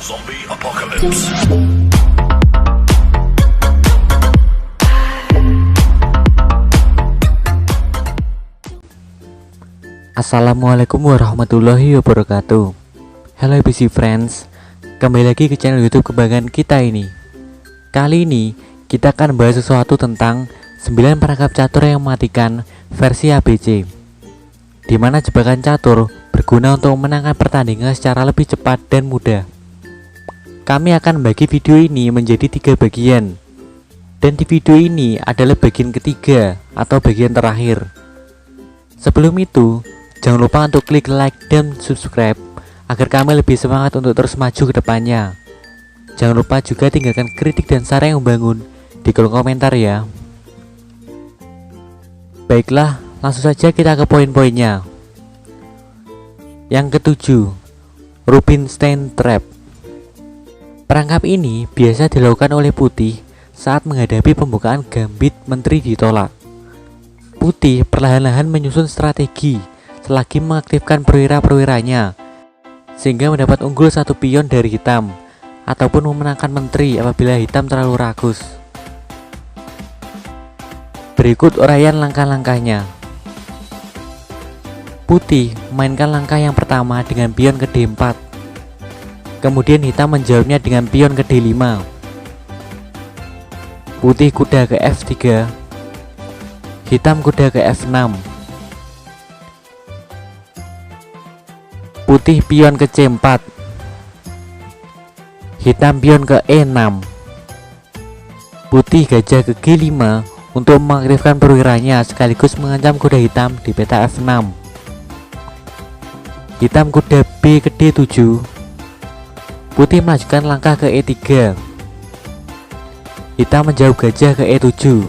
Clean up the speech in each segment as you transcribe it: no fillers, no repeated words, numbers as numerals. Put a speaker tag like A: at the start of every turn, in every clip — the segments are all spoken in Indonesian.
A: Zombie Apocalypse.
B: Assalamualaikum warahmatullahi wabarakatuh. Hello PC friends, kembali lagi ke channel YouTube kebanggaan kita ini. Kali ini kita akan bahas sesuatu tentang 9 perangkap catur yang mematikan versi ABC, di mana jebakan catur berguna untuk memenangkan pertandingan secara lebih cepat dan mudah. Kami akan membagi video ini menjadi 3 bagian, dan di video ini adalah bagian ketiga atau bagian terakhir. Sebelum itu, jangan lupa untuk klik like dan subscribe agar kami lebih semangat untuk terus maju ke depannya. Jangan lupa juga tinggalkan kritik dan saran yang membangun di kolom komentar ya. Baiklah, langsung saja kita ke poin-poinnya. Yang ketujuh, Rubinstein Trap. Perangkap ini biasa dilakukan oleh putih saat menghadapi pembukaan gambit menteri ditolak. Putih perlahan-lahan menyusun strategi selagi mengaktifkan perwira-perwiranya sehingga mendapat unggul 1 pion dari hitam ataupun memenangkan menteri apabila hitam terlalu ragus. Berikut uraian langkah-langkahnya. Putih memainkan langkah yang pertama dengan pion ke D4. Kemudian hitam menjawabnya dengan pion ke D5. Putih kuda ke F3. Hitam kuda ke F6. Putih pion ke C4. Hitam pion ke E6. Putih gajah ke G5 untuk mengaktifkan perwiranya sekaligus mengancam kuda hitam di peta F6. Hitam kuda B ke D7. Putih melanjutkan langkah ke E3. Hitam menjauh gajah ke E7.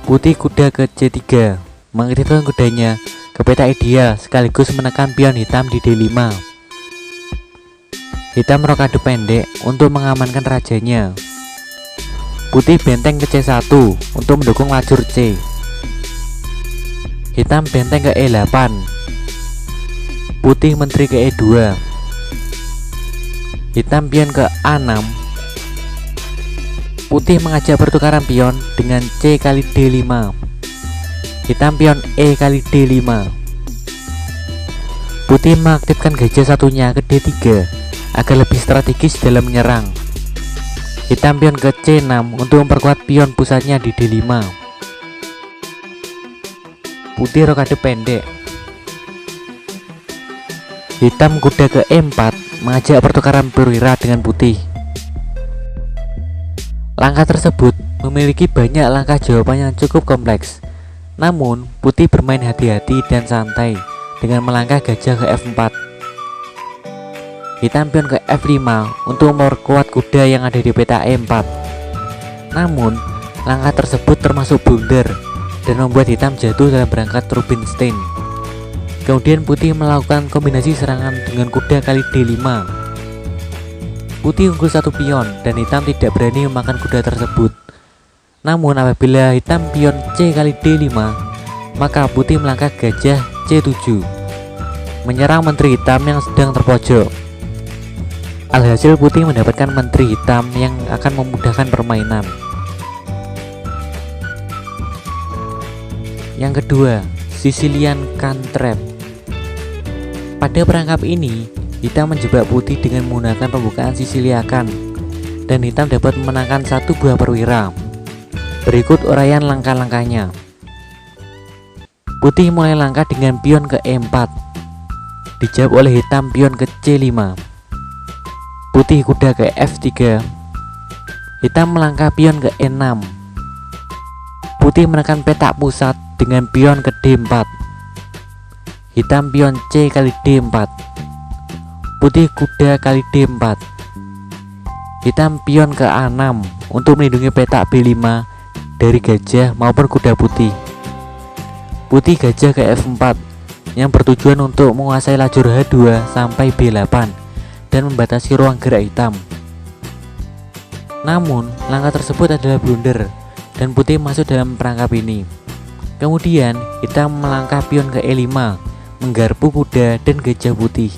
B: Putih kuda ke C3, mengaktifkan kudanya ke peta ideal sekaligus menekan pion hitam di D5. Hitam rokade pendek untuk mengamankan rajanya. Putih benteng ke C1 untuk mendukung lajur C. Hitam benteng ke E8. Putih menteri ke E2. Hitam pion ke A6. Putih mengajak pertukaran pion dengan C kali D5. Hitam pion E kali D5. Putih mengaktifkan gajah satunya ke D3 agar lebih strategis dalam menyerang. Hitam pion ke C6 untuk memperkuat pion pusatnya di D5. Putih rokade pendek. Hitam kuda ke E4 mengajak pertukaran perwira dengan putih. Langkah tersebut memiliki banyak langkah jawaban yang cukup kompleks. Namun, putih bermain hati-hati dan santai dengan melangkah gajah ke F4. Hitam pion ke F5 untuk memperkuat kuda yang ada di peta E4. Namun, langkah tersebut termasuk blunder dan membuat hitam jatuh dalam berangkat Rubinstein. Kemudian putih melakukan kombinasi serangan dengan kuda kali D5. Putih unggul 1 pion dan hitam tidak berani memakan kuda tersebut. Namun apabila hitam pion C kali D5, maka putih melangkah gajah C7, menyerang menteri hitam yang sedang terpojok. Alhasil putih mendapatkan menteri hitam yang akan memudahkan permainan. Yang kedua, Sicilian Cantrap. Pada perangkap ini, hitam menjebak putih dengan menggunakan pembukaan Siciliakan, dan hitam dapat memenangkan 1 buah perwira. Berikut uraian langkah-langkahnya. Putih mulai langkah dengan pion ke E4. Dijawab oleh hitam pion ke C5. Putih kuda ke F3. Hitam melangkah pion ke E6. Putih menekan petak pusat dengan pion ke D4. Hitam pion C kali D4. Putih kuda kali D4. Hitam pion ke A6 untuk melindungi petak B5 dari gajah maupun kuda putih. Putih gajah ke F4 yang bertujuan untuk menguasai lajur H2 sampai B8 dan membatasi ruang gerak hitam. Namun, langkah tersebut adalah blunder dan putih masuk dalam perangkap ini. Kemudian, hitam melangkah pion ke E5, menggarpu kuda dan gajah putih.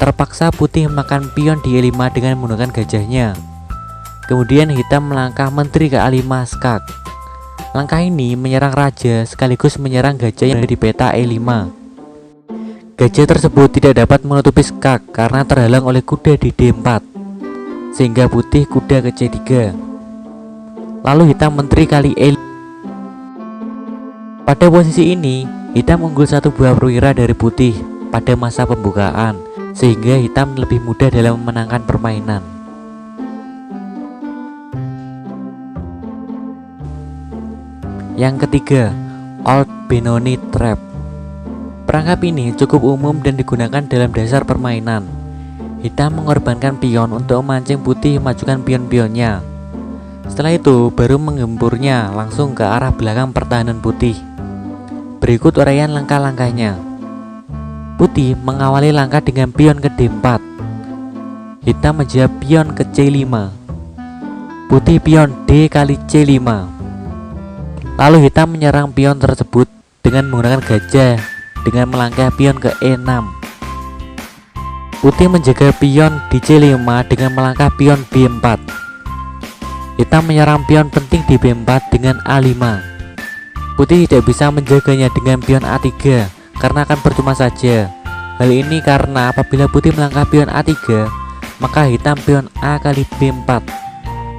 B: Terpaksa putih makan pion di E5 dengan menggunakan gajahnya. Kemudian hitam melangkah menteri ke A5 skak. Langkah ini menyerang raja sekaligus menyerang gajah yang ada di peta E5. Gajah tersebut tidak dapat menutupi skak karena terhalang oleh kuda di D4, sehingga putih kuda ke C3. Lalu hitam menteri kali E5. Pada posisi ini, hitam unggul satu buah perwira dari putih pada masa pembukaan, sehingga hitam lebih mudah dalam memenangkan permainan. Yang ketiga, Old Benoni Trap. Perangkap ini cukup umum dan digunakan dalam dasar permainan. Hitam mengorbankan pion untuk memancing putih memajukan pion-pionnya. Setelah itu baru menggempurnya langsung ke arah belakang pertahanan putih. Berikut uraian langkah-langkahnya. Putih mengawali langkah dengan pion ke D4. Hitam menjawab pion ke C5. Putih pion D kali C5. Lalu hitam menyerang pion tersebut dengan menggunakan gajah dengan melangkah pion ke E6. Putih menjaga pion di C5 dengan melangkah pion B4. Hitam menyerang pion penting di B4 dengan A5. Putih tidak bisa menjaganya dengan pion A3 karena akan percuma saja. Hal ini karena apabila putih melangkah pion A3, maka hitam pion A kali B4,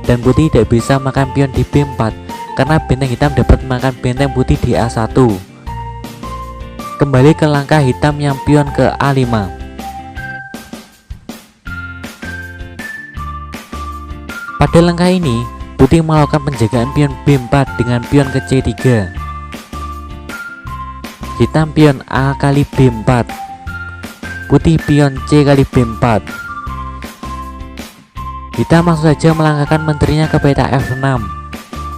B: dan putih tidak bisa makan pion di B4 karena benteng hitam dapat makan benteng putih di A1. Kembali ke langkah hitam yang pion ke A5. Pada langkah ini, putih melakukan penjagaan pion B4 dengan pion ke C3. Hitam pion A kali B4. Putih pion C kali B4. Hitam langsung saja melangkahkan menterinya ke peta F6,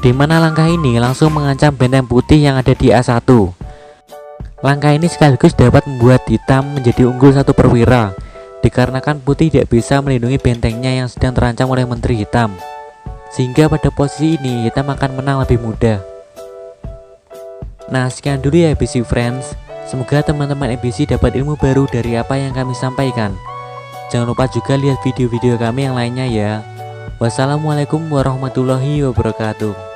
B: di mana langkah ini langsung mengancam benteng putih yang ada di A1. Langkah ini sekaligus dapat membuat hitam menjadi unggul satu perwira, dikarenakan putih tidak bisa melindungi bentengnya yang sedang terancam oleh menteri hitam, sehingga pada posisi ini hitam akan menang lebih mudah. Nah, sekian dulu ya ABC Friends. Semoga teman-teman ABC dapat ilmu baru dari apa yang kami sampaikan. Jangan lupa juga lihat video-video kami yang lainnya ya. Wassalamualaikum warahmatullahi wabarakatuh.